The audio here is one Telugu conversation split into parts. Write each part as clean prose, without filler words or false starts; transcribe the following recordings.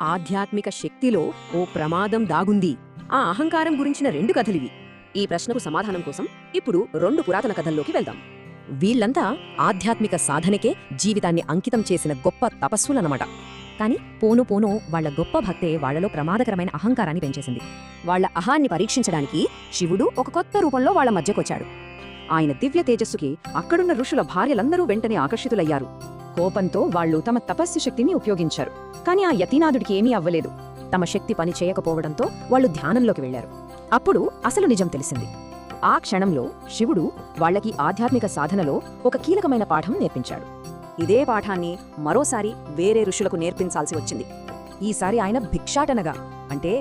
ఆధ్యాత్మిక శక్తిలో ఓ ప్రమాదం దాగుంది. ఆ అహంకారం గురించిన 2 కథలివి. ఈ ప్రశ్నకు సమాధానం కోసం ఇప్పుడు 2 పురాతన కథల్లోకి వెళ్దాం. వీళ్లంతా ఆధ్యాత్మిక సాధనకే జీవితాన్ని అంకితం చేసిన గొప్ప తపస్సులన్నమాట. కాని పోను పోను వాళ్ల గొప్ప భక్తే వాళ్లలో ప్రమాదకరమైన అహంకారాన్ని పెంచేసింది. వాళ్ల అహాన్ని పరీక్షించడానికి శివుడు ఒక కొత్త రూపంలో వాళ్ల మధ్యకొచ్చాడు. ఆయన దివ్య తేజస్సుకి అక్కడున్న ఋషుల భార్యలందరూ వెంటనే ఆకర్షితులయ్యారు. కోపంతో వాళ్లు తమ తపస్సు శక్తిని ఉపయోగించారు. కాని ఆ యతీనాథుడికి ఏమీ అవ్వలేదు. తమ శక్తి పని చేయకపోవడంతో వాళ్లు ధ్యానంలోకి వెళ్లారు. అప్పుడు అసలు నిజం తెలిసింది. ఆ క్షణంలో శివుడు వాళ్లకి ఆధ్యాత్మిక సాధనలో ఒక కీలకమైన పాఠం నేర్పించాడు. ఇదే పాఠాన్ని మరోసారి వేరే ఋషులకు నేర్పించాల్సి వచ్చింది. ఈసారి ఆయన భిక్షాటనగా, అంటే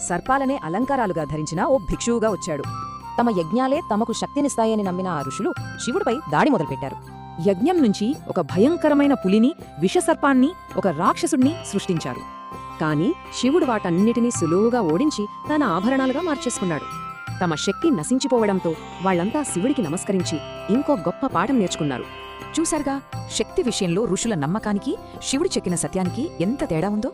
సర్పాలనే అలంకారాలుగా ధరించిన ఓ భిక్షువుగా వచ్చాడు. తమ యజ్ఞాలే తమకు శక్తినిస్తాయని నమ్మిన ఆ ఋషులు శివుడిపై దాడి మొదలుపెట్టారు. యజ్ఞం నుంచి ఒక భయంకరమైన పులిని, విషసర్పాన్ని, ఒక రాక్షసుణ్ణి సృష్టించారు. కాని శివుడు వాటన్నిటినీ సులువుగా ఓడించి తన ఆభరణాలుగా మార్చేసుకున్నాడు. తమ శక్తి నశించిపోవడంతో వాళ్లంతా శివుడికి నమస్కరించి ఇంకో గొప్ప పాఠం నేర్చుకున్నారు. చూశారుగా, శక్తి విషయంలో ఋషుల నమ్మకానికి శివుడు చెక్కిన సత్యానికి ఎంత తేడా ఉందో.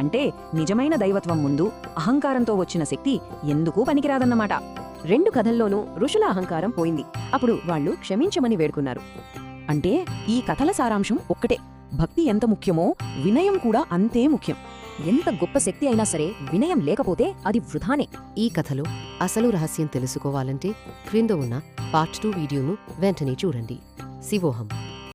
అంటే నిజమైన దైవత్వం ముందు అహంకారంతో వచ్చిన శక్తి ఎందుకూ పనికిరాదన్నమాట. 2 కథల్లోనూ ఋషుల అహంకారం పోయింది. అప్పుడు వాళ్లు క్షమించమని వేడుకున్నారు. అంటే ఈ కథల సారాంశం ఒక్కటే: భక్తి ఎంత ముఖ్యమో వినయం కూడా అంతే ముఖ్యం. ఎంత గొప్ప శక్తి అయినా సరే వినయం లేకపోతే అది వృధానే. ఈ కథలో అసలు రహస్యం తెలుసుకోవాలంటే క్రింద ఉన్న పార్ట్ 2 వీడియోను వెంటనే చూడండి. శివోహం.